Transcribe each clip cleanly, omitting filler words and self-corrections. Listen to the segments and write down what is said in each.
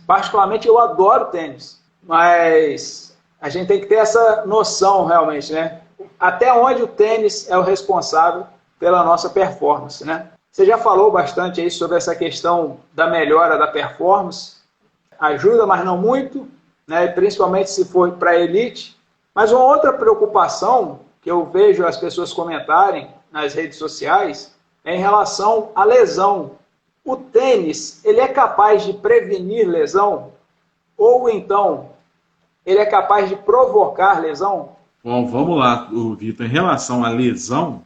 Particularmente, eu adoro tênis, mas a gente tem que ter essa noção realmente, né? Até onde o tênis é o responsável pela nossa performance, né? Você já falou bastante aí sobre essa questão da melhora da performance. Ajuda, mas não muito, né? Principalmente se for para a elite. Mas uma outra preocupação que eu vejo as pessoas comentarem nas redes sociais é em relação à lesão. O tênis, ele é capaz de prevenir lesão? Ou então, ele é capaz de provocar lesão? Bom, vamos lá, Vitor. Em relação à lesão,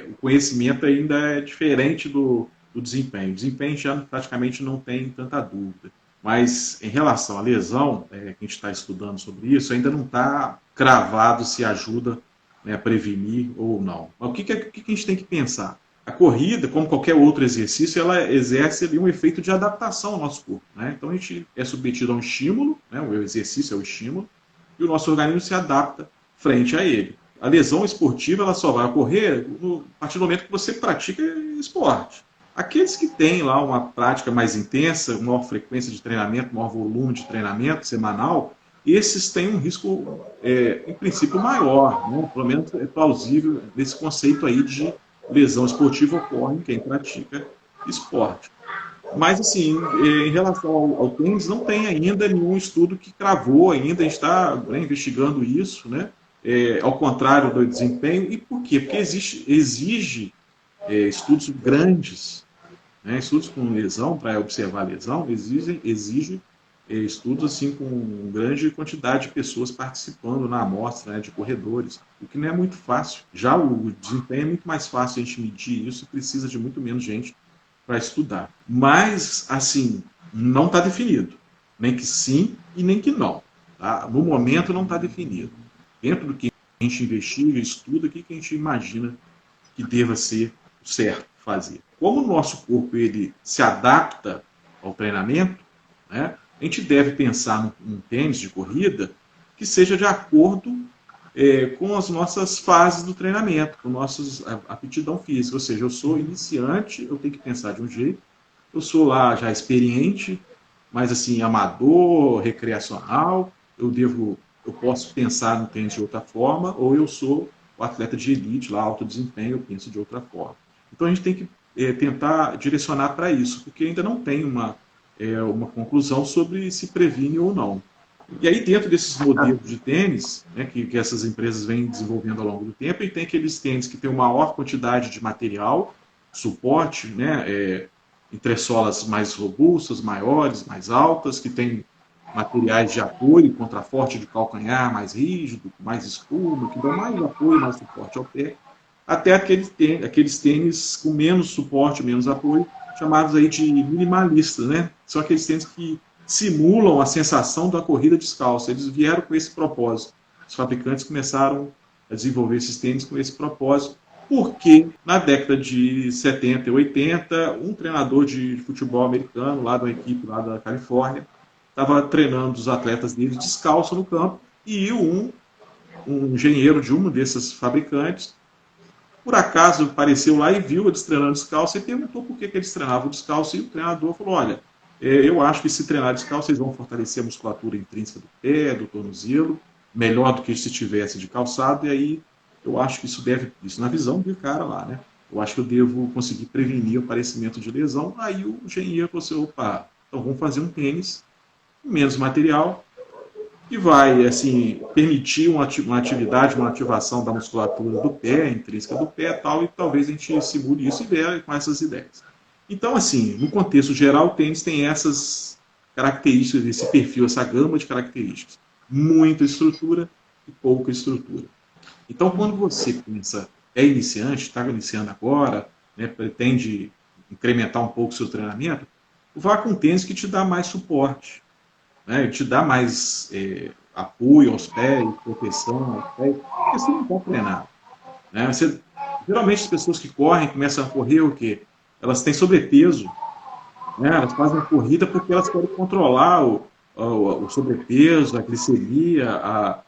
o conhecimento ainda é diferente do desempenho. O desempenho já praticamente não tem tanta dúvida. Mas em relação à lesão, que a gente está estudando sobre isso, ainda não está cravado se ajuda, né, a prevenir ou não. Mas o que a gente tem que pensar? A corrida, como qualquer outro exercício, ela exerce ali um efeito de adaptação ao nosso corpo, né? Então a gente é submetido a um estímulo, né? O exercício é o estímulo, e o nosso organismo se adapta frente a ele. A lesão esportiva ela só vai ocorrer a partir do momento que você pratica esporte. Aqueles que têm lá uma prática mais intensa, maior frequência de treinamento, maior volume de treinamento semanal, esses têm um risco, em princípio, maior, né? Pelo menos é plausível nesse conceito aí de lesão esportiva ocorre em quem pratica esporte. Mas, assim, em relação ao tênis, não tem ainda nenhum estudo que cravou ainda, a gente está, né, investigando isso, né? Ao contrário do desempenho. E por quê? Porque exige estudos grandes, né? Estudos com lesão, para observar lesão, exige estudos assim, com grande quantidade de pessoas participando na amostra, né, de corredores, o que não é muito fácil. Já o desempenho é muito mais fácil a gente medir isso e precisa de muito menos gente para estudar. Mas, assim, não está definido. Nem que sim e nem que não. Tá? No momento não está definido. Dentro do que a gente investiga, estuda, o que a gente imagina que deva ser certo fazer. Como o nosso corpo ele se adapta ao treinamento, né, a gente deve pensar num tênis de corrida que seja de acordo com as nossas fases do treinamento, com nossas aptidão física. Ou seja, eu sou iniciante, eu tenho que pensar de um jeito. Eu sou lá já experiente, mas assim, amador, recreacional. Eu posso pensar no tênis de outra forma, ou eu sou o atleta de elite, lá, alto desempenho, eu penso de outra forma. Então a gente tem que tentar direcionar para isso, porque ainda não tem uma conclusão sobre se previne ou não. E aí, dentro desses modelos de tênis, né, que essas empresas vêm desenvolvendo ao longo do tempo, e tem aqueles tênis que têm uma maior quantidade de material, suporte, né, entressolas mais robustas, maiores, mais altas, que têm materiais de apoio, contraforte de calcanhar mais rígido, mais espuma, que dão mais apoio, mais suporte ao pé, até aqueles tênis com menos suporte, menos apoio, chamados aí de minimalistas, né? São aqueles tênis que simulam a sensação da corrida descalça. Eles vieram com esse propósito. Os fabricantes começaram a desenvolver esses tênis com esse propósito, porque na década de 70 e 80, um treinador de futebol americano, lá da equipe lá da Califórnia, estava treinando os atletas dele descalço no campo, e um engenheiro de um desses fabricantes, por acaso, apareceu lá e viu eles treinando descalço e perguntou por que eles treinavam descalço, e o treinador falou, olha, eu acho que se treinar descalço, eles vão fortalecer a musculatura intrínseca do pé, do tornozelo, melhor do que se tivesse de calçado, e aí eu acho que isso na visão do cara lá, né? Eu acho que eu devo conseguir prevenir o aparecimento de lesão. Aí o engenheiro falou assim, opa, então vamos fazer um tênis com menos material, que vai assim, permitir uma atividade, uma ativação da musculatura do pé, intrínseca do pé tal, e talvez a gente simule isso e venha com essas ideias. Então, assim, no contexto geral, o tênis tem essas características, esse perfil, essa gama de características. Muita estrutura e pouca estrutura. Então, quando você pensa, é iniciante, está iniciando agora, né, pretende incrementar um pouco o seu treinamento, vá com um tênis que te dá mais suporte, né, te dá mais apoio aos pés, proteção aos pés, porque você não está treinado. Né? Geralmente as pessoas que correm, começam a correr o quê? Elas têm sobrepeso, né? Elas fazem a corrida porque elas querem controlar o sobrepeso, a glicemia, a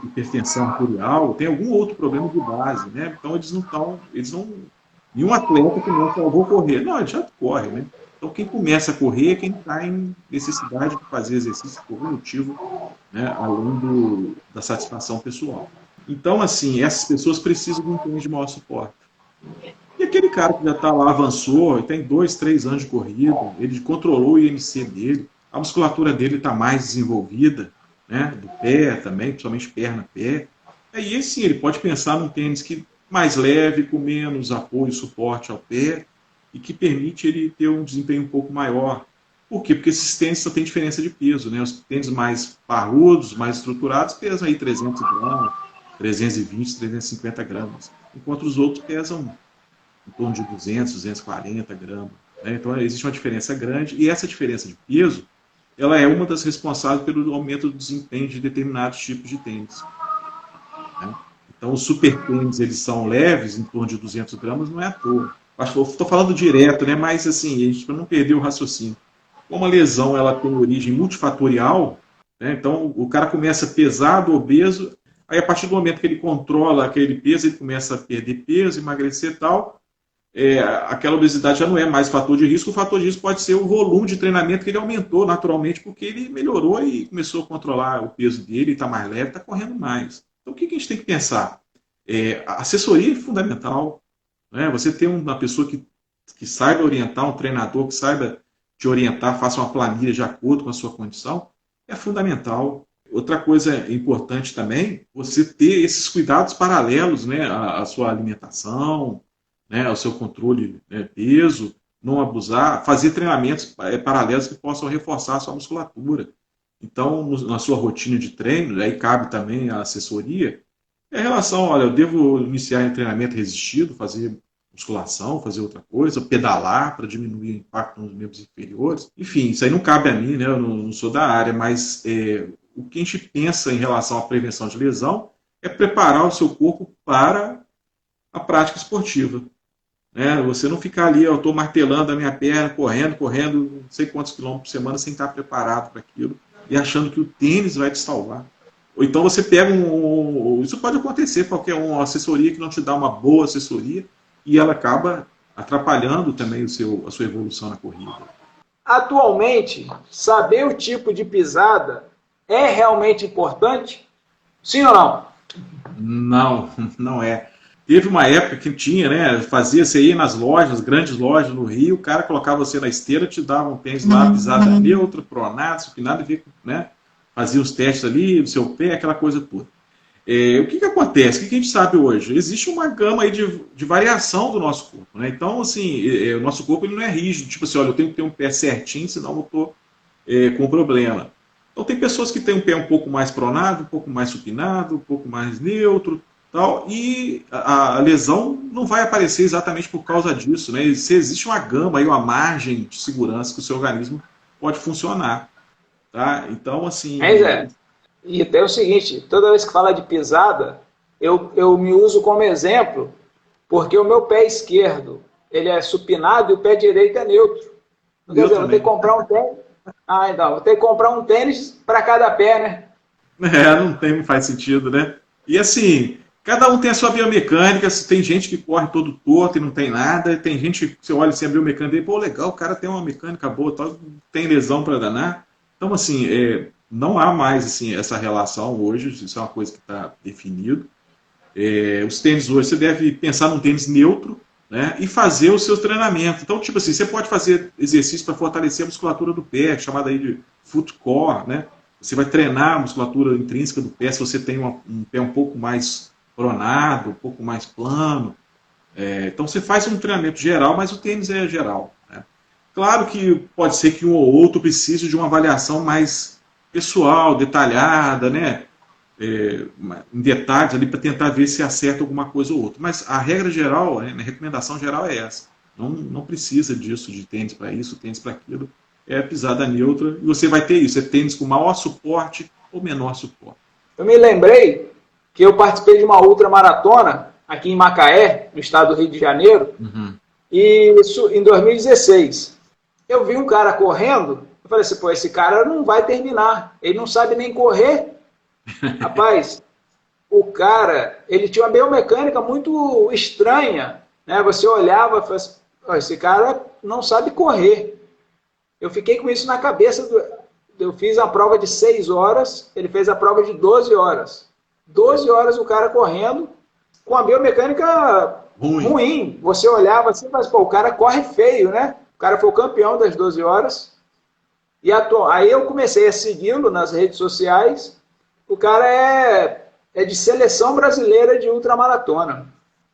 hipertensão arterial, tem algum outro problema de base, né? Então eles não, nenhum atleta começa, eu vou correr. Não, ele já corre, né? Então, quem começa a correr é quem está em necessidade de fazer exercício por algum motivo, né, além da satisfação pessoal. Então, assim, essas pessoas precisam de um tênis de maior suporte. E aquele cara que já está lá, avançou, tem 2, 3 anos de corrida, ele controlou o IMC dele, a musculatura dele está mais desenvolvida, né, do pé também, principalmente perna-pé. Aí sim, ele pode pensar num tênis mais leve, com menos apoio e suporte ao pé, e que permite ele ter um desempenho um pouco maior. Por quê? Porque esses tênis só têm diferença de peso, né? Os tênis mais parrudos, mais estruturados, pesam aí 300 gramas, 320, 350 gramas, enquanto os outros pesam em torno de 200, 240 gramas. Né? Então, existe uma diferença grande, e essa diferença de peso, ela é uma das responsáveis pelo aumento do desempenho de determinados tipos de tênis. Né? Então, os super tênis, eles são leves, em torno de 200 gramas, não é à toa. Estou falando direto, né? Mas assim, a gente para não perder o raciocínio. Como a lesão ela tem origem multifatorial, né? Então o cara começa pesado, obeso, aí a partir do momento que ele controla aquele peso, ele começa a perder peso, emagrecer e tal, aquela obesidade já não é mais fator de risco. O fator de risco pode ser o volume de treinamento que ele aumentou naturalmente, porque ele melhorou e começou a controlar o peso dele, está mais leve, está correndo mais. Então o que a gente tem que pensar? A assessoria é fundamental. Né? Você ter uma pessoa que saiba orientar, um treinador que saiba te orientar, faça uma planilha de acordo com a sua condição, é fundamental. Outra coisa importante também, você ter esses cuidados paralelos, né, à sua alimentação, né, ao seu controle, né, peso, não abusar, fazer treinamentos paralelos que possam reforçar a sua musculatura. Então, na sua rotina de treino, aí cabe também a assessoria, é a relação, olha, eu devo iniciar em treinamento resistido, fazer musculação, fazer outra coisa, pedalar para diminuir o impacto nos membros inferiores. Enfim, isso aí não cabe a mim, né? Eu não sou da área, mas o que a gente pensa em relação à prevenção de lesão é preparar o seu corpo para a prática esportiva. Né? Você não ficar ali, eu estou martelando a minha perna, correndo, não sei quantos quilômetros por semana sem estar preparado para aquilo e achando que o tênis vai te salvar. Ou então você pega isso pode acontecer, qualquer uma assessoria que não te dá uma boa assessoria e ela acaba atrapalhando também a sua evolução na corrida. Atualmente, saber o tipo de pisada é realmente importante? Sim ou não? Não, não é. Teve uma época que tinha, né? Fazia-se aí nas lojas, grandes lojas no Rio, o cara colocava você na esteira, te dava um tênis lá, pisada neutra, pronado, supinado, né? Fazia os testes ali do seu pé, aquela coisa toda. O que acontece? O que a gente sabe hoje? Existe uma gama aí de variação do nosso corpo. Né? Então, assim, o nosso corpo ele não é rígido. Tipo assim, olha, eu tenho que ter um pé certinho, senão eu estou com problema. Então, tem pessoas que têm um pé um pouco mais pronado, um pouco mais supinado, um pouco mais neutro, tal, e a lesão não vai aparecer exatamente por causa disso. Né? Existe uma gama, aí, uma margem de segurança que o seu organismo pode funcionar. Tá? Então, assim... E tem o seguinte, toda vez que fala de pisada, eu me uso como exemplo, porque o meu pé esquerdo ele é supinado e o pé direito é neutro. Quer dizer, eu vou ter que comprar um tênis. Então, vou ter que comprar um tênis para cada pé, né? Não faz sentido, né? E assim, cada um tem a sua biomecânica, tem gente que corre todo torto e não tem nada, tem gente que você olha assim, a biomecânica e pô, legal, o cara tem uma mecânica boa, tem lesão para danar. Então, assim, não há mais assim, essa relação hoje, isso é uma coisa que está definido. Os tênis hoje, você deve pensar num tênis neutro, né, e fazer o seu treinamento. Então, tipo assim, você pode fazer exercício para fortalecer a musculatura do pé, chamada aí de foot core, né? Você vai treinar a musculatura intrínseca do pé se você tem um pé um pouco mais pronado, um pouco mais plano. Então, você faz um treinamento geral, mas o tênis é geral. Né? Claro que pode ser que um ou outro precise de uma avaliação mais pessoal, detalhada, né? Em detalhes ali para tentar ver se acerta alguma coisa ou outra. Mas a regra geral, a recomendação geral é essa. Não precisa disso, de tênis para isso, tênis para aquilo. É pisada neutra e você vai ter isso. É tênis com maior suporte ou menor suporte. Eu me lembrei que eu participei de uma ultramaratona aqui em Macaé, no estado do Rio de Janeiro, e isso em 2016. Eu vi um cara correndo, eu falei assim, pô, esse cara não vai terminar, ele não sabe nem correr. Rapaz, o cara, ele tinha uma biomecânica muito estranha, né? Você olhava e falava assim, esse cara não sabe correr. Eu fiquei com isso na cabeça. Eu fiz a prova de 6 horas, ele fez a prova de 12 horas. 12 horas o cara correndo, com a biomecânica ruim. Você olhava assim, mas pô, o cara corre feio, né? O cara foi o campeão das 12 horas. E aí eu comecei a segui-lo nas redes sociais. O cara é de seleção brasileira de ultramaratona.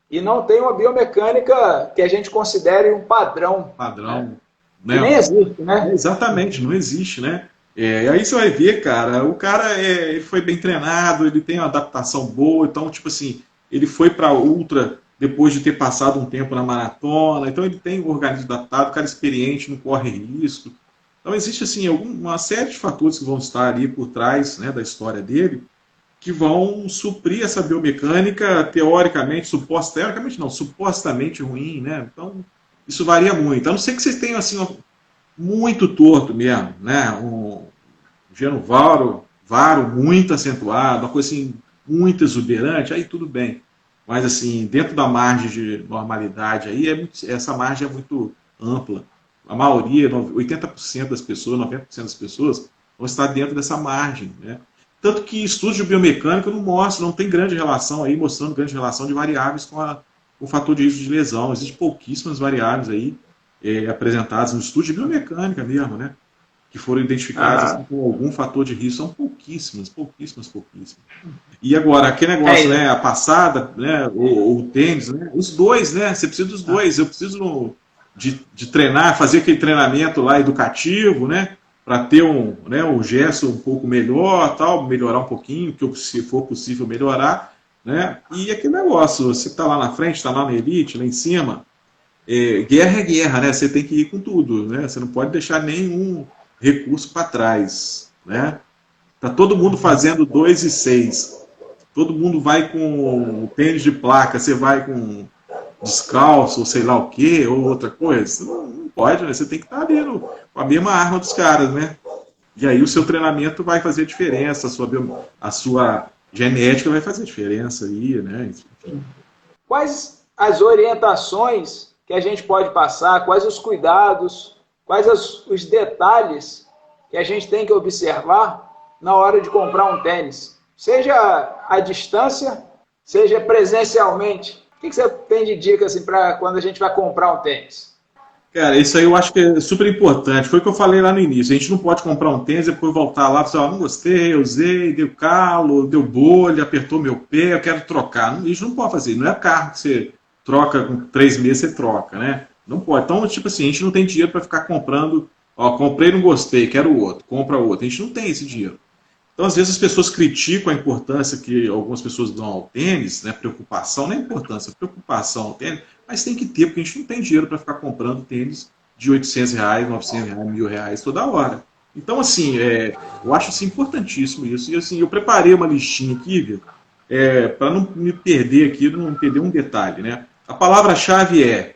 E não tem uma biomecânica que a gente considere um padrão. Padrão. Né? Que nem existe, né? Exatamente, não existe, né? Aí você vai ver, cara, o cara ele foi bem treinado, ele tem uma adaptação boa, então, tipo assim, ele foi para ultra depois de ter passado um tempo na maratona, então ele tem um organismo adaptado, o cara experiente, não corre risco. Então existe, assim, uma série de fatores que vão estar ali por trás, né, da história dele, que vão suprir essa biomecânica teoricamente, supostamente ruim, né? Então, isso varia muito. A não ser que vocês tenham, assim, muito torto mesmo, né? Um genovaro, varo muito acentuado, uma coisa assim, muito exuberante, aí tudo bem. Mas, assim, dentro da margem de normalidade aí, essa margem é muito ampla. A maioria, 80% das pessoas, 90% das pessoas vão estar dentro dessa margem, né? Tanto que estudos de biomecânica não tem grande relação aí, mostrando grande relação de variáveis com o fator de risco de lesão. Existem pouquíssimas variáveis aí apresentadas no estudo de biomecânica mesmo, né? Que foram identificadas assim, com algum fator de risco. São pouquíssimas. E agora, aquele negócio, né? A passada, né? O tênis, né? Os dois, né? Você precisa dos dois. Eu preciso de treinar, fazer aquele treinamento lá educativo, né? Para ter um gesto um pouco melhor, tal, melhorar um pouquinho, que se for possível melhorar, né? E aquele negócio, você está lá na frente, está lá na elite, lá em cima, guerra é guerra, né? Você tem que ir com tudo, né? Você não pode deixar nenhum recurso para trás, né? Tá todo mundo fazendo 2 e 6, todo mundo vai com tênis de placa, você vai com descalço, ou sei lá o que, ou outra coisa. Não pode, né? Você tem que estar ali com a mesma arma dos caras, né? E aí o seu treinamento vai fazer diferença, a sua genética vai fazer diferença aí, né? Enfim. Quais as orientações que a gente pode passar, quais os cuidados, quais os detalhes que a gente tem que observar na hora de comprar um tênis? Seja à distância, seja presencialmente. O que você tem de dica assim, para quando a gente vai comprar um tênis? Cara, isso aí eu acho que é super importante. Foi o que eu falei lá no início. A gente não pode comprar um tênis e depois voltar lá e falar, não gostei, usei, deu calo, deu bolha, apertou meu pé, eu quero trocar. A gente não pode fazer. Não é carro que você troca com 3 meses, você troca, né? Não pode. Então, tipo assim, a gente não tem dinheiro para ficar comprando, comprei, não gostei, quero outro, compra outro. A gente não tem esse dinheiro. Então, às vezes, as pessoas criticam a importância que algumas pessoas dão ao tênis, né? Preocupação, não é importância, preocupação ao tênis, mas tem que ter, porque a gente não tem dinheiro para ficar comprando tênis de R$800, R$900, R$1.000 toda hora. Então, assim, eu acho assim, importantíssimo isso. E assim, eu preparei uma listinha aqui, para não me perder aqui, não perder um detalhe, né? A palavra-chave é